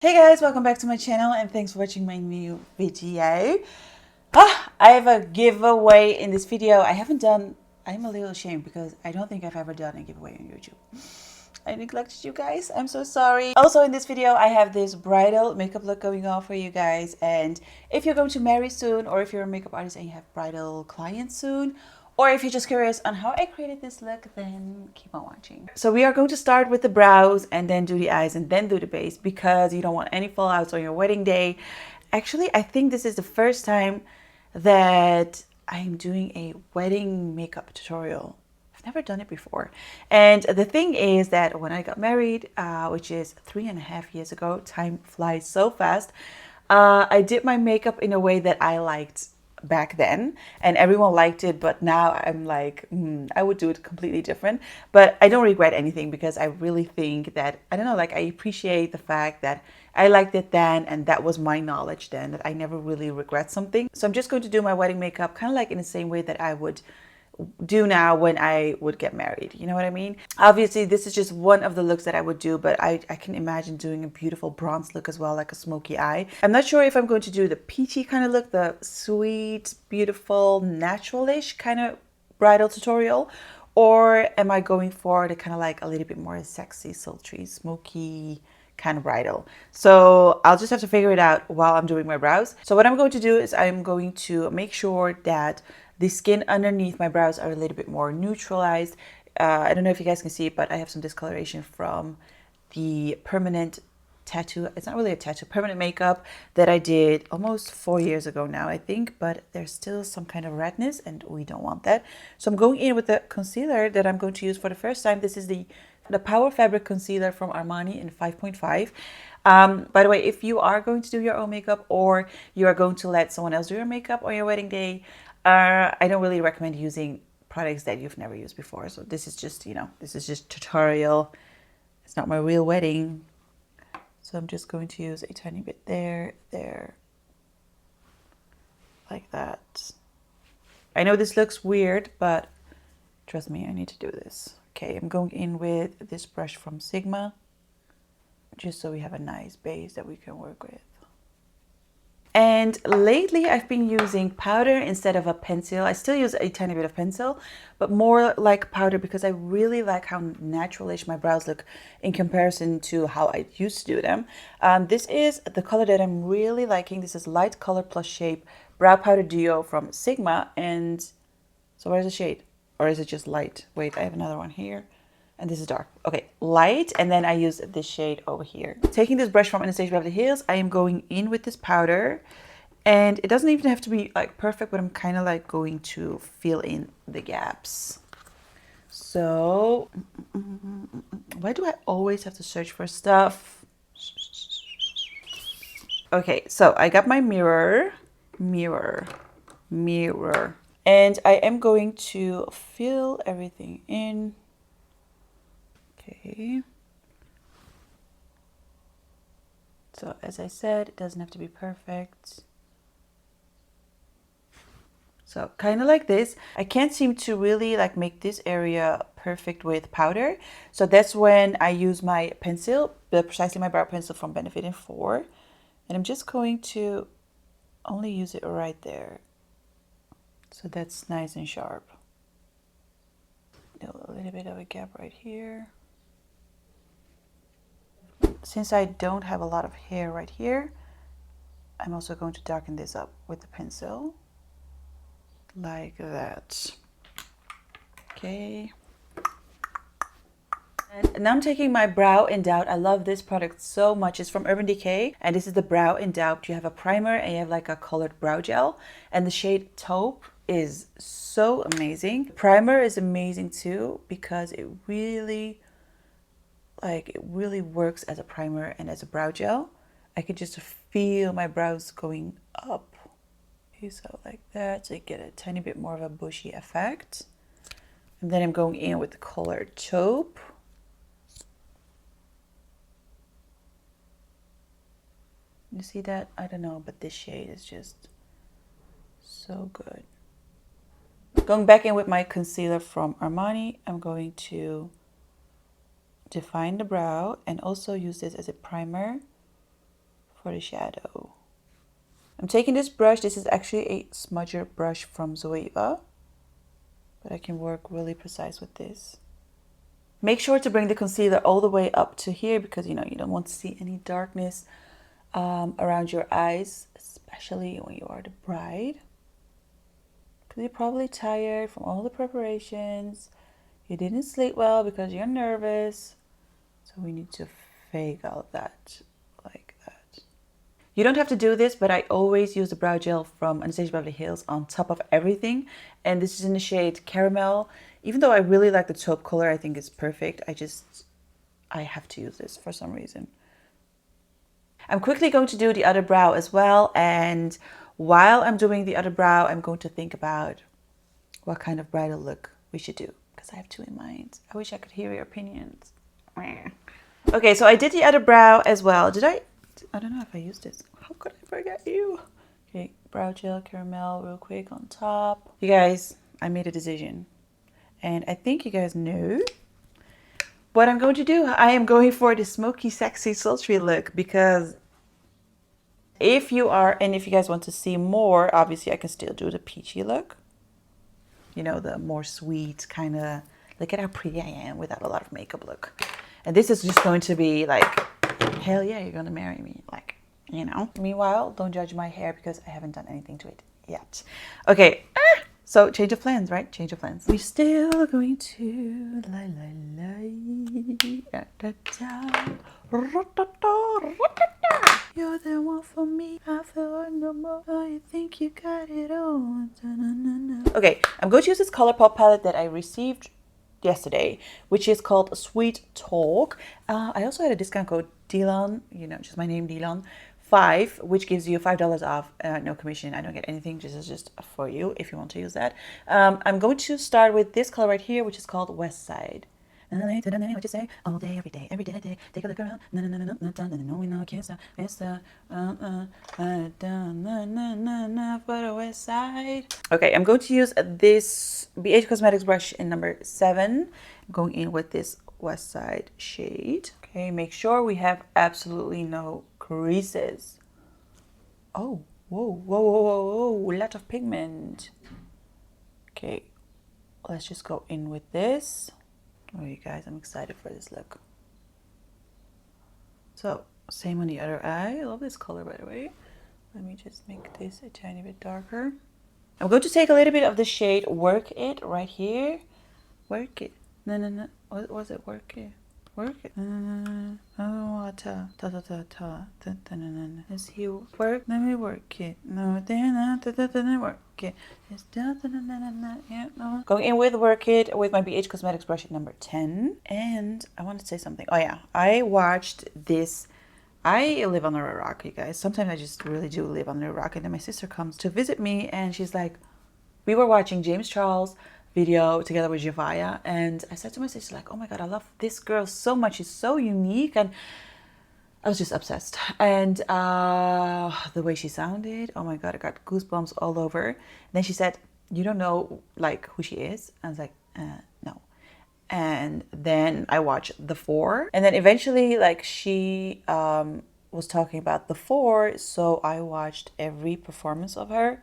Hey guys, welcome back to my channel and thanks for watching my new video. I have a giveaway in this video. I'm a little ashamed because I don't think I've ever done a giveaway on YouTube. I neglected you guys. I'm so sorry. Also in this video, I have this bridal makeup look going on for you guys. And if you're going to marry soon, or if you're a makeup artist and you have bridal clients soon, or if you're just curious on how I created this look, then keep on watching. So we are going to start with the brows and then do the eyes and then do the base because you don't want any fallouts on your wedding day. Actually, I think this is the first time that I'm doing a wedding makeup tutorial. I've never done it before. And the thing is that when I got married, which is 3.5 years ago, time flies so fast, I did my makeup in a way that I liked back then and everyone liked it, but now I'm like I would do it completely different. But I don't regret anything because I really think that, I don't know, like I appreciate the fact that I liked it then and that was my knowledge then, that I never really regret something. So I'm just going to do my wedding makeup kind of like in the same way that I would do now when I would get married. You know what I mean? Obviously, this is just one of the looks that I would do, but I can imagine doing a beautiful bronze look as well, like a smoky eye. I'm not sure if I'm going to do the peachy kind of look, the sweet, beautiful, natural-ish kind of bridal tutorial, or am I going for the kind of like a little bit more sexy, sultry, smoky kind of bridal. So I'll just have to figure it out while I'm doing my brows. So what I'm going to do is I'm going to make sure that the skin underneath my brows are a little bit more neutralized. I don't know if you guys can see it, but I have some discoloration from the permanent tattoo. It's not really a tattoo, permanent makeup that I did almost 4 years ago now, I think, but there's still some kind of redness and we don't want that. So I'm going in with the concealer that I'm going to use for the first time. This is the Power Fabric Concealer from Armani in 5.5. By the way, if you are going to do your own makeup or you are going to let someone else do your makeup on your wedding day, I don't really recommend using products that you've never used before. So this is just, this is just tutorial. It's not my real wedding. So I'm just going to use a tiny bit there, like that. I know this looks weird, but trust me, I need to do this. Okay, I'm going in with this brush from Sigma, just so we have a nice base that we can work with. And lately I've been using powder instead of a pencil. I still use a tiny bit of pencil, but more like powder because I really like how naturalish my brows look in comparison to how I used to do them. This is the color that I'm really liking. This is Light Color Plus Shape Brow Powder Duo from Sigma. And so where's the shade? Or is it just light? Wait, I have another one here. And this is dark. Okay, light, and then I use this shade over here. Taking this brush from Anastasia Beverly Hills, I am going in with this powder. And it doesn't even have to be like perfect, but I'm kind of like going to fill in the gaps. So, why do I always have to search for stuff? Okay, so I got my mirror. And I am going to fill everything in. Okay. So as I said, it doesn't have to be perfect. So kind of like this. I can't seem to really like make this area perfect with powder. So that's when I use my pencil, precisely my brow pencil from Benefit in 4. And I'm just going to only use it right there. So that's nice and sharp. A little bit of a gap right here. Since I don't have a lot of hair right here, I'm also going to darken this up with the pencil. Like that. Okay. And now I'm taking my Brow in Doubt. I love this product so much. It's from Urban Decay. And this is the Brow in Doubt. You have a primer and you have like a colored brow gel. And the shade Taupe is so amazing. The primer is amazing too because it really works as a primer and as a brow gel. I could just feel my brows going up. Okay, so like that, so you get a tiny bit more of a bushy effect. And then I'm going in with the colored Taupe. You see that? I don't know, but this shade is just so good. Going back in with my concealer from Armani, I'm going to define the brow and also use this as a primer for the shadow. I'm taking this brush. This is actually a smudger brush from Zoeva, but I can work really precise with this. Make sure to bring the concealer all the way up to here because, you know, you don't want to see any darkness around your eyes, especially when you are the bride. Because you're probably tired from all the preparations. You didn't sleep well because you're nervous. So we need to fake all of that like that. You don't have to do this, but I always use the brow gel from Anastasia Beverly Hills on top of everything. And this is in the shade Caramel. Even though I really like the taupe color, I think it's perfect. I have to use this for some reason. I'm quickly going to do the other brow as well. And while I'm doing the other brow, I'm going to think about what kind of bridal look we should do. Because I have two in mind. I wish I could hear your opinions. Okay, so I did the other brow as well. I don't know if I used this. How could I forget you? Okay, brow gel, caramel, real quick on top. You guys, I made a decision. And I think you guys know what I'm going to do. I am going for the smoky, sexy, sultry look because if you guys want to see more, obviously I can still do the peachy look. You know, the more sweet kind of, look at how pretty I am without a lot of makeup look. And this is just going to be like, hell yeah, you're gonna marry me. Like, you know. Meanwhile, don't judge my hair because I haven't done anything to it yet. Okay, so change of plans, right? Change of plans. We're still going to la la la da da da. You're the one for me. I feel no more. I think you got it all. Okay, I'm going to use this ColourPop palette that I received yesterday, which is called Sweet Talk. I also had a discount code Dilan, you know, just my name Dilan 5, which gives you $5 off. No commission. I don't get anything. This is just for you if you want to use that. I'm going to start with this color right here, which is called West Side. What you say? All day, every day, take a look around. No, we know can't stop. It's the for the West Side. Okay, I'm going to use this BH Cosmetics brush in number 7. I'm going in with this West Side shade. Okay, make sure we have absolutely no creases. Oh, whoa, a lot of pigment. Okay, let's just go in with this. Oh, you guys, I'm excited for this look. So, same on the other eye. I love this color, by the way. Let me just make this a tiny bit darker. I'm going to take a little bit of the shade Work It right here. Work it. No. What was it? Work it. Work it. Let's see. Work. Let me work it. No, then work it. Going in with Work It with my BH Cosmetics brush at number 10. And I want to say something. Oh yeah, I watched this. I live under a rock, you guys. Sometimes I just really do live under a rock. And then my sister comes to visit me and she's like, we were watching James Charles' video together with Javaya. And I said to my sister, like, oh my God, I love this girl so much. She's so unique. And I was just obsessed. And the way she sounded, oh my God, I got goosebumps all over. And then she said, you don't know like who she is? I was like, no. And then I watched The Four. And then eventually like she was talking about The Four. So I watched every performance of her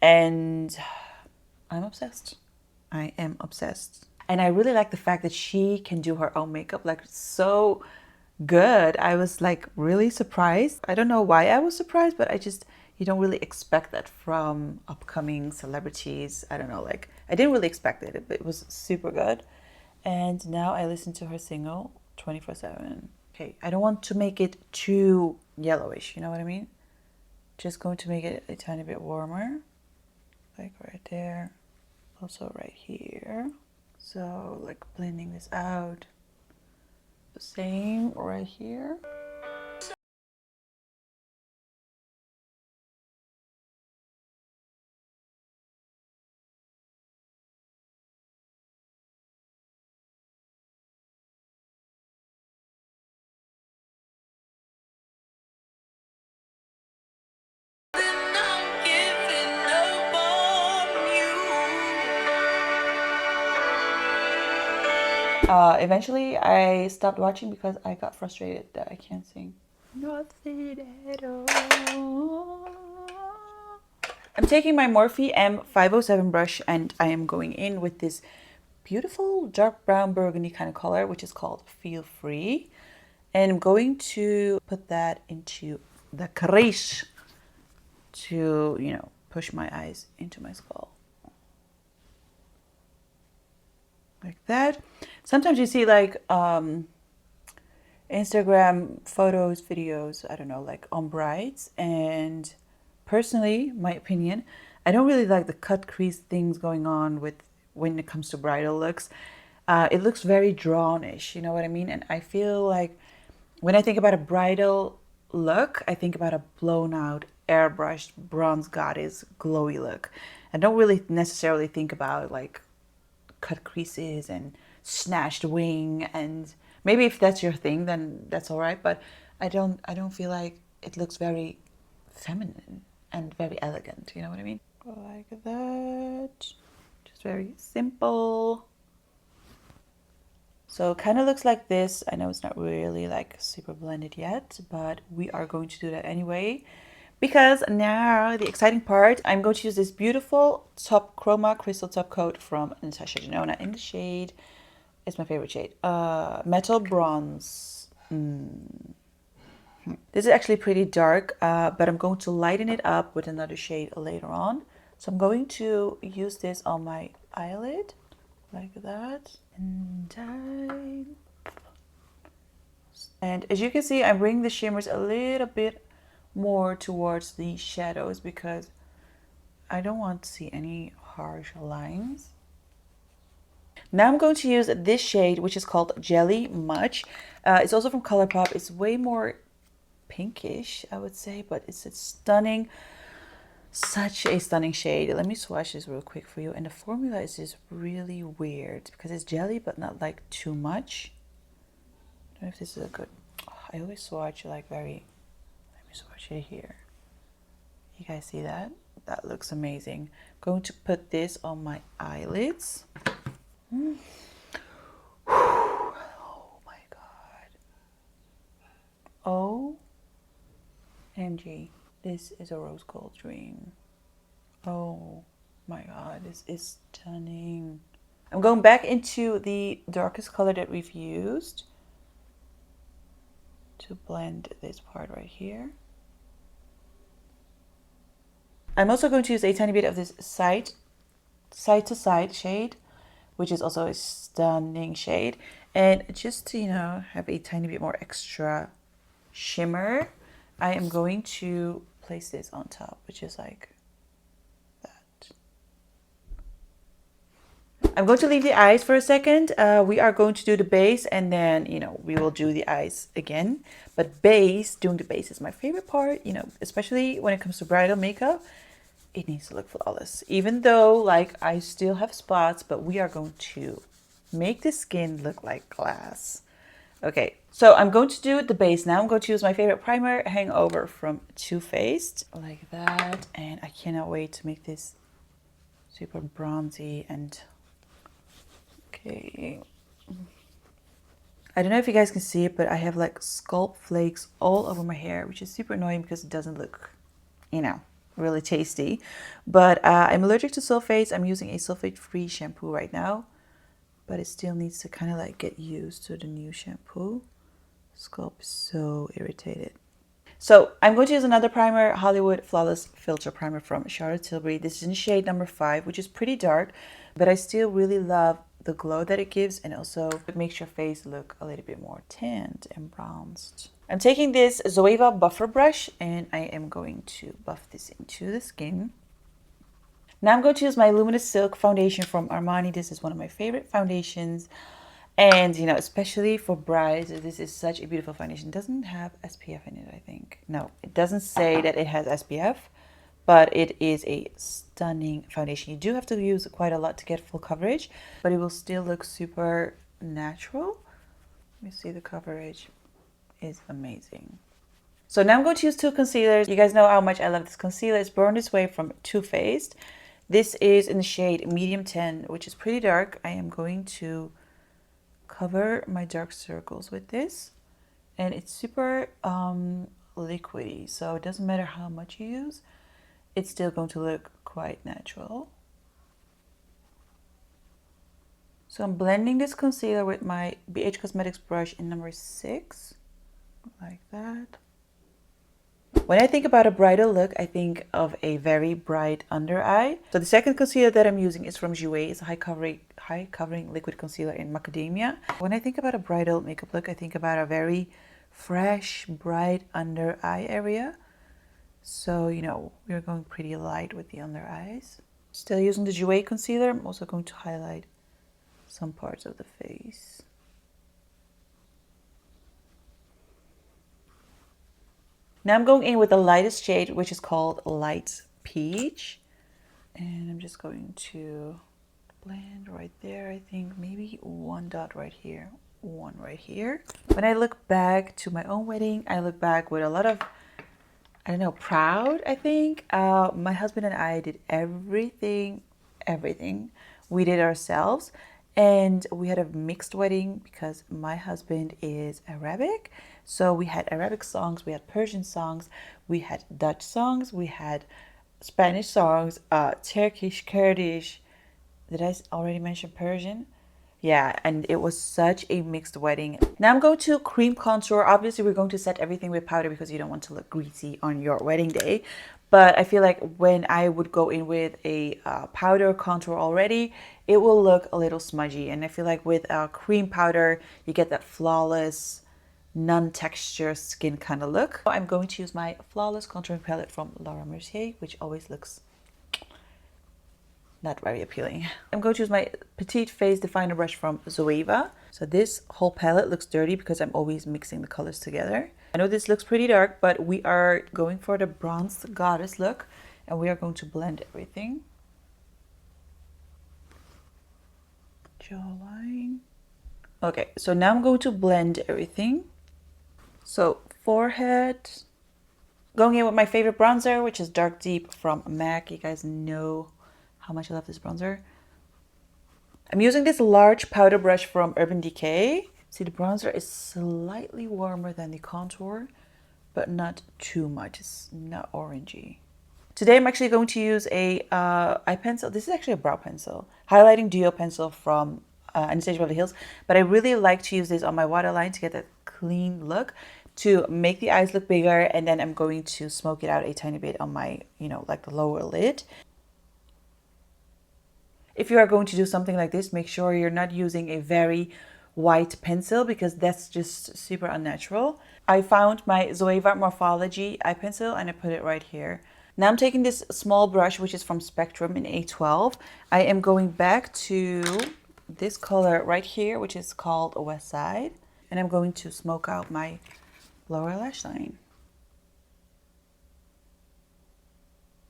and I'm obsessed. I am obsessed. And I really like the fact that she can do her own makeup like so good. I was like really surprised. I don't know why I was surprised, but you don't really expect that from upcoming celebrities. I don't know, like I didn't really expect it, but it was super good. And now I listen to her single 24/7. Okay, I don't want to make it too yellowish, you know what I mean? Just going to make it a tiny bit warmer. Like right there. Also right here. So like blending this out. The same right here. Eventually I stopped watching because I got frustrated that I can't sing. Nothing at all. I'm taking my Morphe M507 brush and I am going in with this beautiful dark brown burgundy kind of color, which is called Feel Free. And I'm going to put that into the crease to, you know, push my eyes into my skull. Like that. Sometimes you see like Instagram photos, videos, I don't know, like on brides. And personally, my opinion, I don't really like the cut crease things going on with when it comes to bridal looks. It looks very drawn-ish, you know what I mean? And I feel like when I think about a bridal look, I think about a blown out, airbrushed, bronze goddess, glowy look. I don't really necessarily think about like cut creases and snatched wing, and maybe if that's your thing then that's all right, but I don't feel like it looks very feminine and very elegant, you know what I mean? Like that. Just very simple. So it kind of looks like this. I know it's not really like super blended yet, but we are going to do that anyway. Because now the exciting part, I'm going to use this beautiful top chroma crystal top coat from Natasha Denona in the shade. It's my favorite shade. Metal Bronze. This is actually pretty dark, but I'm going to lighten it up with another shade later on. So I'm going to use this on my eyelid like that. And as you can see, I'm bringing the shimmers a little bit more towards the shadows because I don't want to see any harsh lines. Now I'm going to use this shade, which is called Jelly Much. It's also from ColourPop. It's way more pinkish, I would say, but it's stunning. Such a stunning shade. Let me swatch this real quick for you. And the formula is just really weird because it's jelly, but not like too much. I don't know if this is a good... I always swatch like very... Let me swatch it here. You guys see that? That looks amazing. Going to put this on my eyelids. Oh my god. OMG. This is a rose gold dream. Oh my god, this is stunning. I'm going back into the darkest color that we've used to blend this part right here. I'm also going to use a tiny bit of this side to side shade, which is also a stunning shade. And just to, you know, have a tiny bit more extra shimmer, I am going to place this on top, which is like that. I'm going to leave the eyes for a second. We are going to do the base and then, you know, we will do the eyes again. But doing the base is my favorite part, you know, especially when it comes to bridal makeup. It needs to look flawless, even though like I still have spots, but we are going to make the skin look like glass. Okay, so I'm going to do the base now. I'm going to use my favorite primer, Hangover from Too Faced, like that. And I cannot wait to make this super bronzy and okay. I don't know if you guys can see it, but I have like scalp flakes all over my hair, which is super annoying because it doesn't look, you know, really tasty. But I'm allergic to sulfates. I'm using a sulfate-free shampoo right now, but it still needs to kind of like get used to the new shampoo. Scalp is so irritated. So I'm going to use another primer, Hollywood Flawless Filter Primer from Charlotte Tilbury. This is in shade number 5, which is pretty dark, but I still really love the glow that it gives, and also it makes your face look a little bit more tanned and bronzed. I'm taking this Zoeva buffer brush and I am going to buff this into the skin. Now I'm going to use my Luminous Silk foundation from Armani. This is one of my favorite foundations. And, you know, especially for brides, this is such a beautiful foundation. It doesn't have SPF in it, I think. No, it doesn't say that it has SPF, but it is a stunning foundation. You do have to use quite a lot to get full coverage, but it will still look super natural. Let me see, the coverage is amazing. So now I'm going to use two concealers. You guys know how much I love this concealer. It's Born This Way from Too Faced. This is in the shade Medium 10, which is pretty dark. I am going to cover my dark circles with this And it's super liquidy, so it doesn't matter how much you use, it's still going to look quite natural. So I'm blending this concealer with my BH Cosmetics brush in number 6, like that. When I think about a bridal look, I think of a very bright under eye. So the second concealer that I'm using is from Jouer. It's a high covering liquid concealer in macadamia. When I think about a bridal makeup look, I think about a very fresh, bright under eye area. So, you know, we're going pretty light with the under eyes. Still using the Jouer concealer, I'm also going to highlight some parts of the face. Now I'm going in with the lightest shade, which is called Light Peach. And I'm just going to blend right there. I think maybe one dot right here, one right here. When I look back to my own wedding, I look back with a lot of, I don't know, proud, I think. My husband and I did everything. We did ourselves. And we had a mixed wedding because my husband is Arabic. So we had Arabic songs, we had Persian songs, we had Dutch songs, we had Spanish songs, Turkish, Kurdish. Did I already mention Persian? Yeah, and it was such a mixed wedding. Now I'm going to cream contour. Obviously, we're going to set everything with powder because you don't want to look greasy on your wedding day. But I feel like when I would go in with a powder contour already, it will look a little smudgy. And I feel like with cream powder, you get that flawless, non-texture skin kind of look. I'm going to use my Flawless Contouring Palette from Laura Mercier, which always looks not very appealing. I'm going to use my Petite Face Definer brush from Zoeva. So this whole palette looks dirty because I'm always mixing the colors together. I know this looks pretty dark, but we are going for the Bronzed Goddess look, and we are going to blend everything. Jawline. Okay, so now I'm going to blend everything. So forehead. Going in with my favorite bronzer, which is Dark Deep from MAC. You guys know how much I love this bronzer. I'm using this large powder brush from Urban Decay. See, the bronzer is slightly warmer than the contour, but not too much. It's not orangey. Today I'm actually going to use a eye pencil. This is actually a brow pencil. Highlighting duo pencil from Anastasia Beverly Hills. But I really like to use this on my waterline to get that clean look, to make the eyes look bigger. And then I'm going to smoke it out a tiny bit on my, you know, like the lower lid. If you are going to do something like this, make sure you're not using a very white pencil because that's just super unnatural. I found my Zoeva Morphology eye pencil and I put it right here. Now I'm taking this small brush, which is from Spectrum in A12. I am going back to this color right here, which is called West Side. And I'm going to smoke out my lower lash line.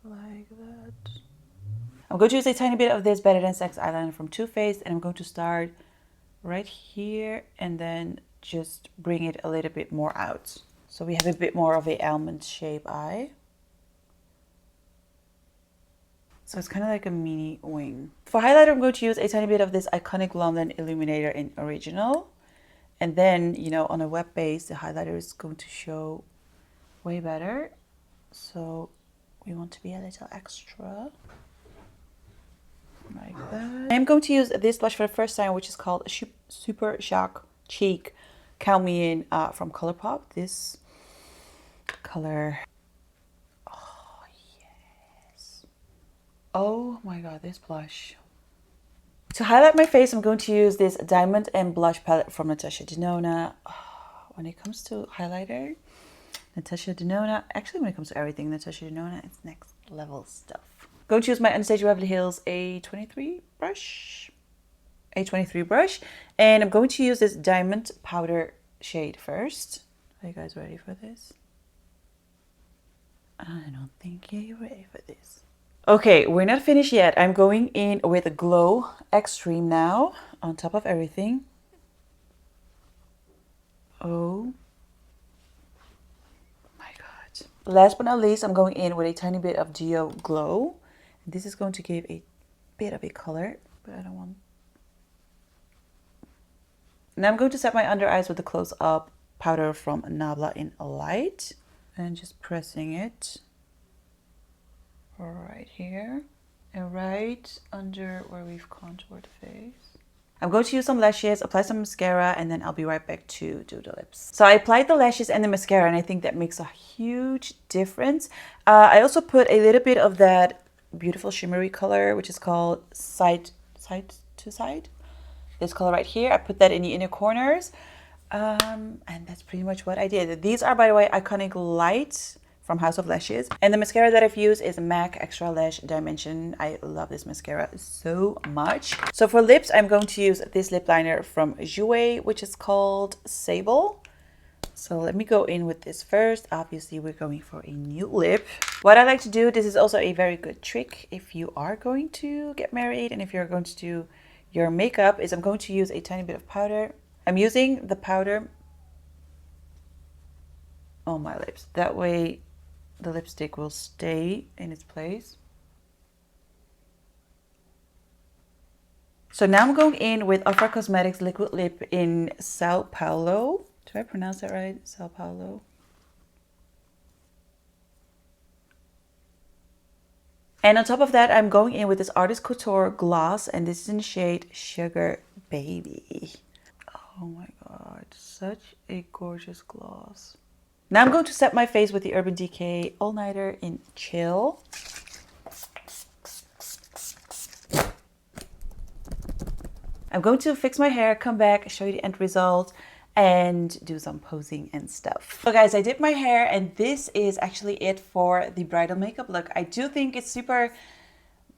Like that. I'm going to use a tiny bit of this Better Than Sex eyeliner from Too Faced, and I'm going to start right here and then just bring it a little bit more out. So we have a bit more of a almond shape eye. So it's kind of like a mini wing. For highlighter, I'm going to use a tiny bit of this Iconic London Illuminator in Original. And then, you know, on a web base, the highlighter is going to show way better. So we want to be a little extra. Like that. I'm going to use this blush for the first time, which is called Super Shock Cheek Count Me In from Colourpop. This color. Oh, yes. Oh my god, this blush. To highlight my face, I'm going to use this Diamond and Blush palette from Natasha Denona. Oh, when it comes to highlighter, Natasha Denona, actually when it comes to everything, Natasha Denona, it's next level stuff. Going to use my Anastasia Beverly Hills A23 brush. And I'm going to use this Diamond Powder shade first. Are you guys ready for this? I don't think you're ready for this. Okay, we're not finished yet. I'm going in with a Glow Extreme now on top of everything. Oh my god. Last but not least, I'm going in with a tiny bit of Geo Glow. This is going to give a bit of a color, but I don't want. Now I'm going to set my under eyes with the Close Up powder from Nabla in Light and just pressing it right here and right under where we've contoured the face. I'm going to use some lashes, apply some mascara, and then I'll be right back to do the lips. So I applied the lashes and the mascara, and I think that makes a huge difference. I also put a little bit of that beautiful shimmery color, which is called Side to Side. This color right here, I put that in the inner corners. And that's pretty much what I did. These are, by the way, Iconic Light from House of Lashes. And the mascara that I've used is MAC Extra Lash Dimension. I love this mascara so much. So for lips, I'm going to use this lip liner from Jouer, which is called Sable. So let me go in with this first. Obviously, we're going for a nude lip. What I like to do, this is also a very good trick if you are going to get married and if you're going to do your makeup, is I'm going to use a tiny bit of powder. I'm using the powder on my lips. That way the lipstick will stay in its place. So now I'm going in with Ofra Cosmetics Liquid Lip in Sao Paulo. Did I pronounce that right? Sao Paulo. And on top of that, I'm going in with this Artist Couture gloss, and this is in the shade Sugar Baby. Oh my god, such a gorgeous gloss. Now I'm going to set my face with the Urban Decay All Nighter in Chill. I'm going to fix my hair, come back, show you the end result, and do some posing and stuff. So guys, I did my hair, and this is actually it for the bridal makeup look. I do think it's super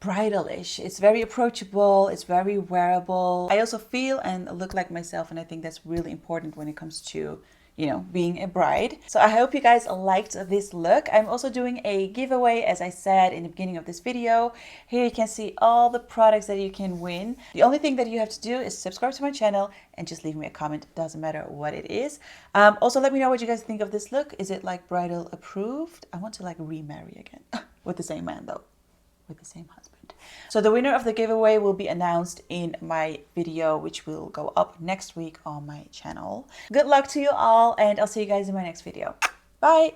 bridal-ish. It's very approachable, it's very wearable. I also feel and look like myself, and I think that's really important when it comes to, you know, being a bride. So I hope you guys liked this look. I'm also doing a giveaway, as I said in the beginning of this video. Here you can see all the products that you can win. The only thing that you have to do is subscribe to my channel and just leave me a comment. It doesn't matter what it is. Also, let me know what you guys think of this look. Is it like bridal approved? I want to like remarry again with the same man though, with the same husband. So the winner of the giveaway will be announced in my video, which will go up next week on my channel. Good luck to you all, and I'll see you guys in my next video. Bye!